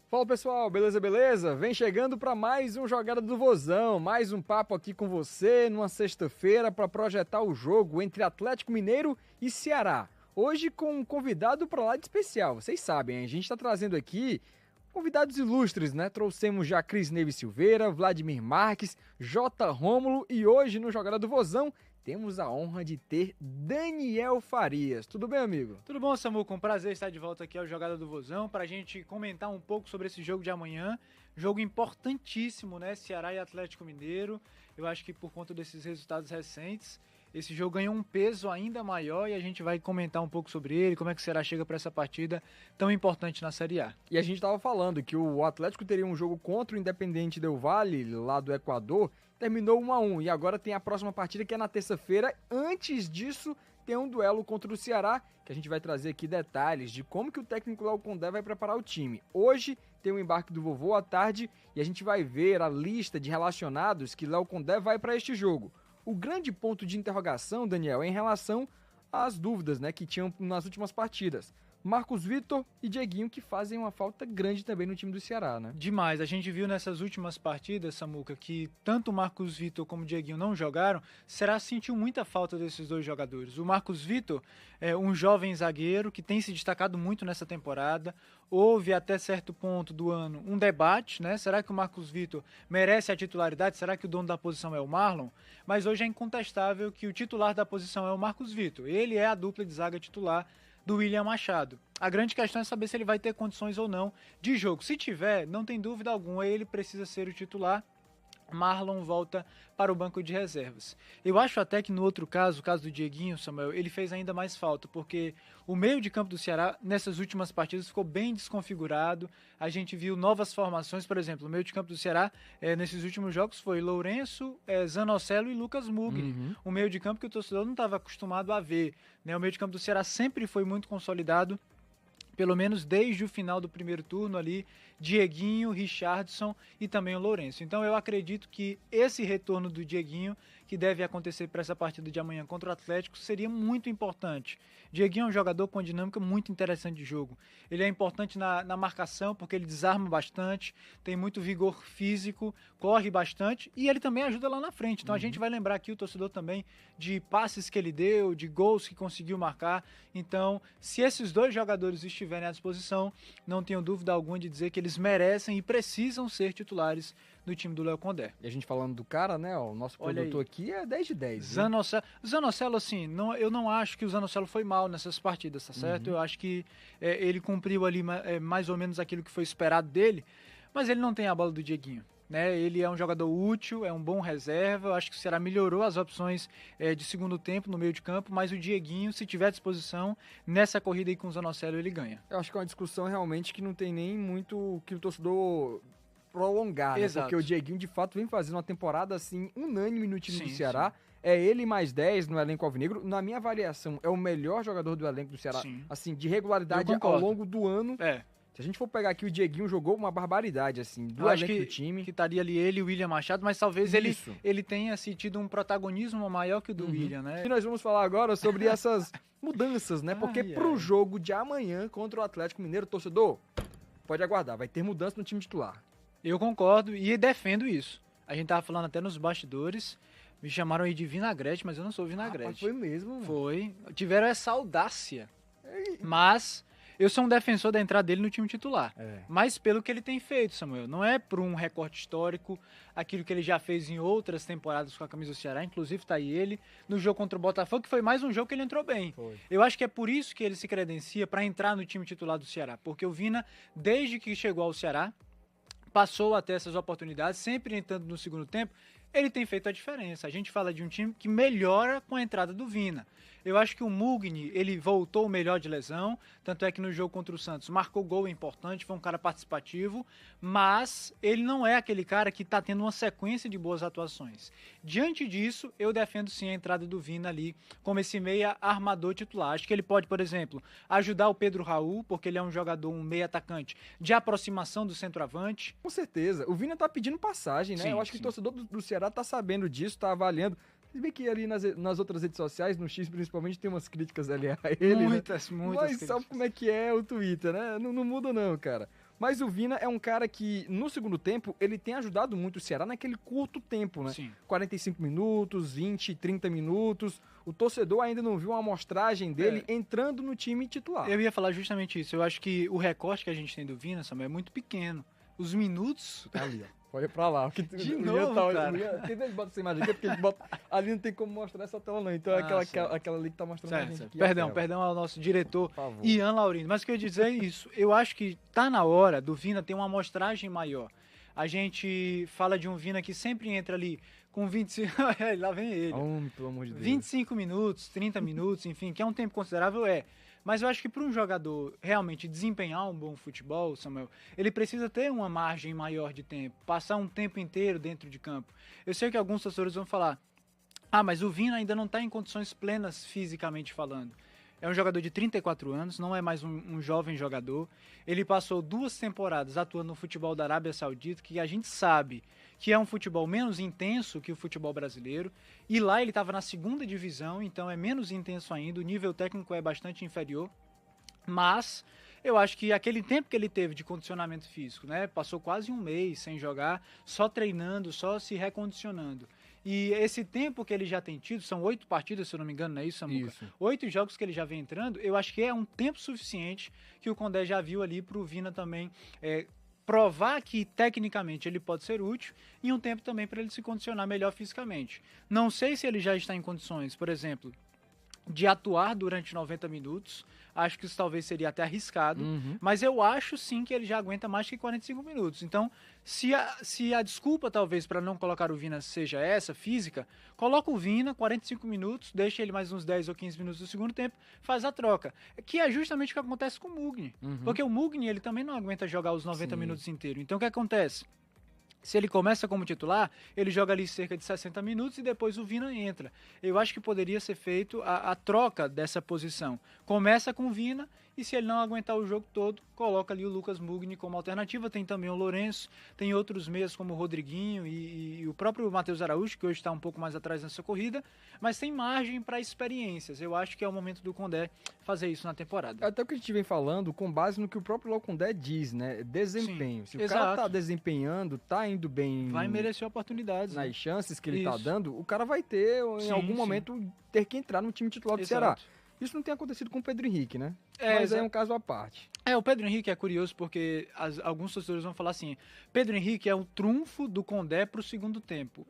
Fala pessoal, beleza? Vem chegando para mais um Jogada do Vozão, mais um papo aqui com você numa sexta-feira para projetar o jogo entre Atlético Mineiro e Ceará. Hoje com um convidado para lá de especial, vocês sabem, a gente está trazendo aqui convidados ilustres, né? Trouxemos já Cris Neves Silveira, Vladimir Marques, J. Rômulo e hoje no Jogada do Vozão temos a honra de ter Daniel Farias. Tudo bem, amigo? Tudo bom, Samu? Com prazer estar de volta aqui ao Jogada do Vozão para a gente comentar um pouco sobre esse jogo de amanhã. Jogo importantíssimo, né? Ceará e Atlético Mineiro. Eu acho que por conta desses resultados recentes, esse jogo ganhou um peso ainda maior e a gente vai comentar um pouco sobre ele, como é que o Ceará chega para essa partida tão importante na Série A. E a gente estava falando que o Atlético teria um jogo contra o Independente Del Valle, lá do Equador, terminou 1-1 e agora tem a próxima partida que é na terça-feira. Antes disso, tem um duelo contra o Ceará, que a gente vai trazer aqui detalhes de como que o técnico Léo Condé vai preparar o time. Hoje tem o embarque do vovô à tarde e a gente vai ver a lista de relacionados que Léo Condé vai para este jogo. O grande ponto de interrogação, Daniel, é em relação às dúvidas, né, que tinham nas últimas partidas. Marcos Vitor e Dieguinho, que fazem uma falta grande também no time do Ceará, né? Demais. A gente viu nessas últimas partidas, Samuca, que tanto o Marcos Vitor como o Dieguinho não jogaram. Ceará sentiu muita falta desses dois jogadores. O Marcos Vitor é um jovem zagueiro que tem se destacado muito nessa temporada. Houve até certo ponto do ano um debate, né? Será que o Marcos Vitor merece a titularidade? Será que o dono da posição é o Marlon? Mas hoje é incontestável que o titular da posição é o Marcos Vitor. Ele é a dupla de zaga titular do William Machado. A grande questão é saber se ele vai ter condições ou não de jogo. Se tiver, não tem dúvida alguma, ele precisa ser o titular. Marlon volta para o banco de reservas. Eu acho até que no outro caso, o caso do Dieguinho, Samuel, ele fez ainda mais falta, porque o meio de campo do Ceará, nessas últimas partidas, ficou bem desconfigurado. A gente viu novas formações, por exemplo, o meio de campo do Ceará, nesses últimos jogos, foi Lourenço, Zanocelo e Lucas Mugni. Um meio de campo que o torcedor não estava acostumado a ver, né? O meio de campo do Ceará sempre foi muito consolidado, pelo menos desde o final do primeiro turno ali, Dieguinho, Richardson e também o Lourenço. Então eu acredito que esse retorno do Dieguinho, que deve acontecer para essa partida de amanhã contra o Atlético, seria muito importante. Dieguinho é um jogador com uma dinâmica muito interessante de jogo. Ele é importante na marcação, porque ele desarma bastante, tem muito vigor físico, corre bastante e ele também ajuda lá na frente. Então a gente vai lembrar aqui o torcedor também de passes que ele deu, de gols que conseguiu marcar. Então, se esses dois jogadores estiverem à disposição, não tenho dúvida alguma de dizer que eles merecem e precisam ser titulares do time do Léo Condé. E a gente falando do cara, né, ó, o nosso produtor aqui é 10 de 10. Zanocelo, assim, eu não acho que o Zanocelo foi mal nessas partidas, tá certo? Eu acho que ele cumpriu ali mais ou menos aquilo que foi esperado dele, mas ele não tem a bola do Dieguinho. Né, ele é um jogador útil, é um bom reserva. Eu acho que o Ceará melhorou as opções de segundo tempo no meio de campo, mas o Dieguinho, se tiver à disposição, nessa corrida aí com o Zanocelo, ele ganha. Eu acho que é uma discussão realmente que não tem nem muito que o torcedor prolongar, né? Porque o Dieguinho, de fato, vem fazendo uma temporada assim, unânime no time do Ceará. Sim. É ele mais 10 no elenco alvinegro. Na minha avaliação, é o melhor jogador do elenco do Ceará, assim, de regularidade ao longo do ano. Se a gente for pegar aqui, o Dieguinho jogou uma barbaridade, assim, do elenco do time. Que estaria ali ele e o William Machado, mas talvez ele tenha tido um protagonismo maior que o do William, né? E nós vamos falar agora sobre essas mudanças, né? Porque pro jogo de amanhã contra o Atlético Mineiro, torcedor, pode aguardar, vai ter mudança no time titular. Eu concordo e defendo isso. A gente tava falando até nos bastidores, me chamaram aí de vinagrete, mas eu não sou vinagrete. Foi mesmo? Foi. Tiveram essa audácia. Mas eu sou um defensor da entrada dele no time titular. Mas pelo que ele tem feito, Samuel. Não é por um recorte histórico, aquilo que ele já fez em outras temporadas com a camisa do Ceará. Inclusive tá aí ele no jogo contra o Botafogo, que foi mais um jogo que ele entrou bem. Foi. Eu acho que é por isso que ele se credencia para entrar no time titular do Ceará. Porque o Vina, desde que chegou ao Ceará, passou a ter essas oportunidades, sempre entrando no segundo tempo, ele tem feito a diferença. A gente fala de um time que melhora com a entrada do Vina. Eu acho que o Mugni, ele voltou melhor de lesão, tanto é que no jogo contra o Santos marcou gol importante, foi um cara participativo, mas ele não é aquele cara que está tendo uma sequência de boas atuações. Diante disso, eu defendo sim a entrada do Vina ali como esse meia armador titular. Acho que ele pode, por exemplo, ajudar o Pedro Raul, porque ele é um jogador, um meia atacante de aproximação do centroavante. Com certeza. O Vina tá pedindo passagem, né? Sim, eu acho que o torcedor do Ceará tá sabendo disso, tá avaliando. Se bem que ali nas outras redes sociais, no X principalmente, tem umas críticas ali a ele, muitas Mas críticas. sabe como é que é o Twitter, né? Não muda não, cara. Mas o Vina é um cara que, no segundo tempo, ele tem ajudado muito o Ceará naquele curto tempo, né? Sim. 45 minutos, 20, 30 minutos. O torcedor ainda não viu uma amostragem dele entrando no time titular. Eu ia falar justamente isso. Eu acho que o recorte que a gente tem do Vina, Samuel, é muito pequeno. Os minutos... Tá ali, ó. Olha pra lá. De novo, cara. Ele bota essa imagem aqui, porque ele bota... Ali não tem como mostrar essa tela, não. Então é aquela ali que tá mostrando a gente aqui. Perdão ao nosso diretor, Ian Laurindo. Mas o que eu ia dizer é isso. Eu acho que tá na hora do Vina ter uma amostragem maior. A gente fala de um Vina que sempre entra ali com 25... Lá vem ele. Pelo amor de Deus. 25 minutos, 30 minutos, enfim, que é um tempo considerável, Mas eu acho que para um jogador realmente desempenhar um bom futebol, Samuel, ele precisa ter uma margem maior de tempo, passar um tempo inteiro dentro de campo. Eu sei que alguns torcedores vão falar, mas o Vina ainda não está em condições plenas fisicamente falando. É um jogador de 34 anos, não é mais um jovem jogador. Ele passou 2 temporadas atuando no futebol da Arábia Saudita, que a gente sabe que é um futebol menos intenso que o futebol brasileiro. E lá ele estava na 2ª divisão, então é menos intenso ainda, o nível técnico é bastante inferior. Mas eu acho que aquele tempo que ele teve de condicionamento físico, né, passou quase um mês sem jogar, só treinando, só se recondicionando. E esse tempo que ele já tem tido, são 8 partidas, se eu não me engano, não é isso, Samuca? Isso. 8 jogos que ele já vem entrando, eu acho que é um tempo suficiente que o Condé já viu ali para o Vina também provar que tecnicamente ele pode ser útil e um tempo também para ele se condicionar melhor fisicamente. Não sei se ele já está em condições, por exemplo, de atuar durante 90 minutos, acho que isso talvez seria até arriscado, mas eu acho sim que ele já aguenta mais que 45 minutos. Então, se a desculpa talvez para não colocar o Vina seja essa, física, coloca o Vina 45 minutos, deixa ele mais uns 10 ou 15 minutos do segundo tempo, faz a troca, que é justamente o que acontece com o Mugni, porque o Mugni ele também não aguenta jogar os 90 minutos inteiros. Então, o que acontece? Se ele começa como titular, ele joga ali cerca de 60 minutos e depois o Vina entra. Eu acho que poderia ser feito a troca dessa posição. Começa com o Vina e se ele não aguentar o jogo todo, coloca ali o Lucas Mugni como alternativa. Tem também o Lourenço, tem outros meias como o Rodriguinho e o próprio Matheus Araújo, que hoje está um pouco mais atrás nessa corrida, mas tem margem para experiências. Eu acho que é o momento do Condé fazer isso na temporada. Até o que a gente vem falando com base no que o próprio Léo Condé diz, né? Desempenho. Sim, se o cara tá desempenhando, tá indo bem... Vai merecer oportunidades. Nas chances que ele tá dando, o cara vai ter, em algum momento, ter que entrar no time titular do Ceará. Isso não tem acontecido com o Pedro Henrique, né? Mas é um caso à parte. O Pedro Henrique é curioso porque alguns torcedores vão falar assim, Pedro Henrique é o trunfo do Condé pro segundo tempo.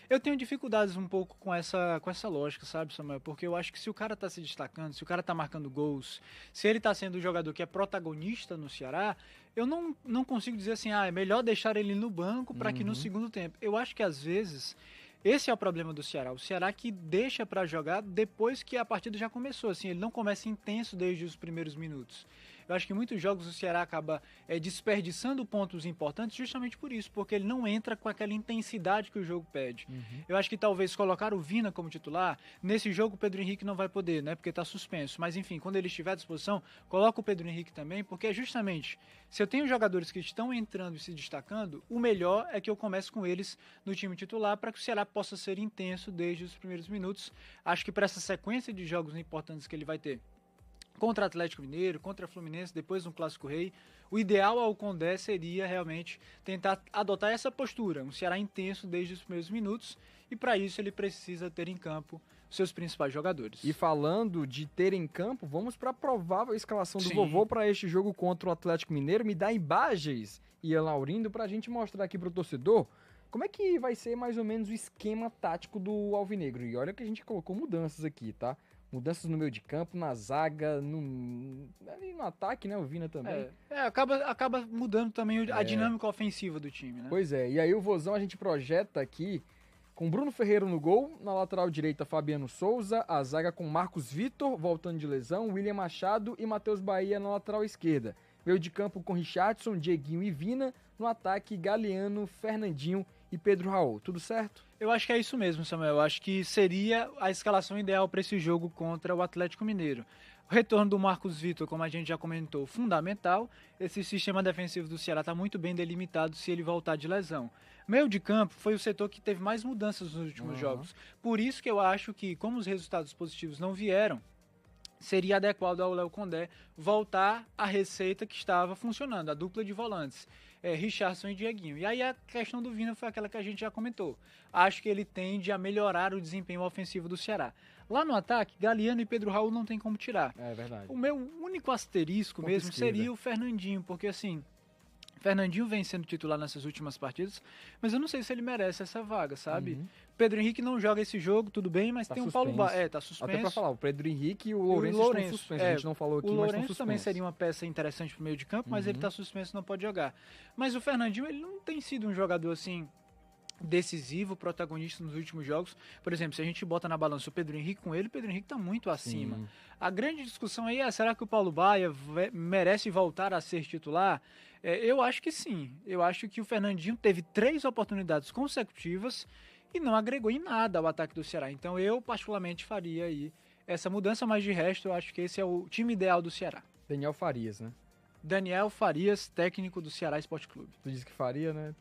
Eu tenho dificuldades um pouco com essa lógica, sabe, Samuel? Porque eu acho que se o cara tá se destacando, se o cara tá marcando gols, se ele tá sendo o jogador que é protagonista no Ceará, eu não consigo dizer assim, é melhor deixar ele no banco para que no segundo tempo. Eu acho que às vezes... Esse é o problema do Ceará. O Ceará que deixa para jogar depois que a partida já começou. Assim, ele não começa intenso desde os primeiros minutos. Eu acho que em muitos jogos o Ceará acaba desperdiçando pontos importantes justamente por isso, porque ele não entra com aquela intensidade que o jogo pede. Eu acho que talvez colocar o Vina como titular, nesse jogo o Pedro Henrique não vai poder, né, porque está suspenso. Mas enfim, quando ele estiver à disposição, coloca o Pedro Henrique também, porque é justamente, se eu tenho jogadores que estão entrando e se destacando, o melhor é que eu comece com eles no time titular para que o Ceará possa ser intenso desde os primeiros minutos. Acho que para essa sequência de jogos importantes que ele vai ter, contra o Atlético Mineiro, contra o Fluminense, depois no Clássico Rei, o ideal ao Condé seria realmente tentar adotar essa postura, um Ceará intenso desde os primeiros minutos, e para isso ele precisa ter em campo os seus principais jogadores. E falando de ter em campo, vamos para a provável escalação do vovô para este jogo contra o Atlético Mineiro. Me dá imagens, Ian Laurindo, para a gente mostrar aqui para o torcedor como é que vai ser mais ou menos o esquema tático do Alvinegro. E olha que a gente colocou mudanças aqui, tá? Mudanças no meio de campo, na zaga, ali no ataque, né? O Vina também. Acaba mudando também a dinâmica ofensiva do time, né? Pois é, e aí o Vozão a gente projeta aqui com Bruno Ferreira no gol, na lateral direita Fabiano Souza, a zaga com Marcos Vitor, voltando de lesão, William Machado e Matheus Bahia na lateral esquerda. Meio de campo com Richardson, Dieguinho e Vina, no ataque Galeano, Fernandinho e Pedro Raul. Tudo certo? Eu acho que é isso mesmo, Samuel. Eu acho que seria a escalação ideal para esse jogo contra o Atlético Mineiro. O retorno do Marcos Vitor, como a gente já comentou, fundamental. Esse sistema defensivo do Ceará está muito bem delimitado se ele voltar de lesão. Meio de campo foi o setor que teve mais mudanças nos últimos jogos. Por isso que eu acho que, como os resultados positivos não vieram, seria adequado ao Léo Condé voltar à receita que estava funcionando, a dupla de volantes, Richarlison e Dieguinho. E aí a questão do Vina foi aquela que a gente já comentou. Acho que ele tende a melhorar o desempenho ofensivo do Ceará. Lá no ataque, Galeano e Pedro Raul não tem como tirar. É verdade. O meu único asterisco Ponta mesmo esquerda. seria o Fernandinho, porque assim, Fernandinho vem sendo titular nessas últimas partidas, mas eu não sei se ele merece essa vaga, sabe? Pedro Henrique não joga esse jogo, tudo bem, mas Tá tem um suspenso. Paulo tá suspenso. Até pra falar, o Pedro Henrique e o Lourenço estão suspensos. A gente não falou aqui, o mas estão Lourenço suspensos. também seria uma peça interessante pro meio de campo, mas ele tá suspenso, não pode jogar. Mas o Fernandinho, ele não tem sido um jogador assim decisivo, protagonista nos últimos jogos. Por exemplo, se a gente bota na balança o Pedro Henrique com ele, o Pedro Henrique tá muito acima. Sim. A grande discussão aí é, será que o Paulo Baia merece voltar a ser titular? Eu acho que sim. Eu acho que o Fernandinho teve 3 oportunidades consecutivas e não agregou em nada ao ataque do Ceará. Então eu, particularmente, faria aí essa mudança, mas de resto, eu acho que esse é o time ideal do Ceará. Daniel Farias, né? Daniel Farias, técnico do Ceará Esporte Clube. Tu disse que faria, né?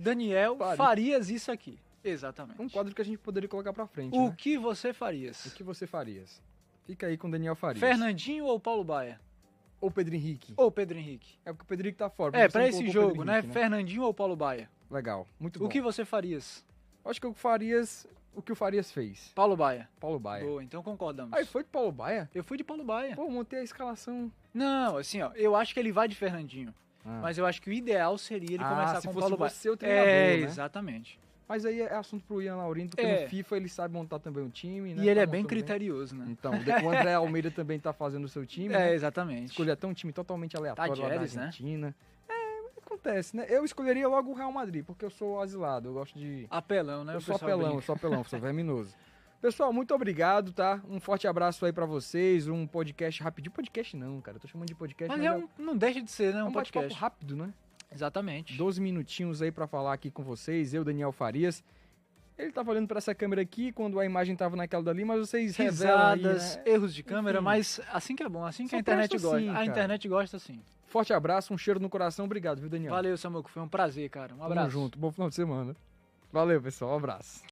Daniel Farias, isso aqui. Exatamente. Um quadro que a gente poderia colocar pra frente, O né? que você farias? O que você farias? Fica aí com Daniel Farias. Fernandinho ou Paulo Baia? Ou Pedro Henrique? Ou Pedro Henrique? É porque o Pedro Henrique tá fora. Pra você não esse colocou o jogo, Pedro né? Henrique, Fernandinho ou Paulo Baia? Legal, muito bom. O que você farias? Acho que o Farias... O que o Farias fez? Paulo Baia. Paulo Baia. Boa, então concordamos. Aí foi de Paulo Baia? Eu fui de Paulo Baia. Pô, montei a escalação. Não, assim, ó, eu acho que ele vai de Fernandinho. Mas eu acho que o ideal seria ele começar com o Paulo Baia. Você o treinador, né? Exatamente. Mas aí é assunto pro Ian Laurindo, porque no FIFA ele sabe montar também um time, né? E ele Tá é bem montando criterioso, né? Então, o André Almeida também tá fazendo o seu time, né? Exatamente. Escolher até um time totalmente aleatório lá da Tadieres, né? Argentina. Acontece, né? Eu escolheria logo o Real Madrid, porque eu sou asilado, eu gosto de... Apelão, né? Eu O sou pessoal apelão, brinca. eu sou apelão, sou verminoso. Pessoal, muito obrigado, tá? Um forte abraço aí pra vocês, um podcast rapidinho. Podcast não, cara, eu tô chamando de podcast, Mas não deixa de ser, né? é Um um bate-papo podcast. rápido, né? Exatamente. 12 minutinhos aí pra falar aqui com vocês, eu, Daniel Farias. Ele tava olhando pra essa câmera aqui quando a imagem tava naquela dali, mas vocês revelam aí, Risadas, né? erros de câmera, Enfim. mas assim que é bom, assim que Só a internet presta gosta. assim, A cara. internet gosta assim. Forte abraço, um cheiro no coração, obrigado, viu, Daniel? Valeu, Samuco, foi um prazer, cara. Um Tamo abraço. junto, bom final de semana. Valeu, pessoal, um abraço.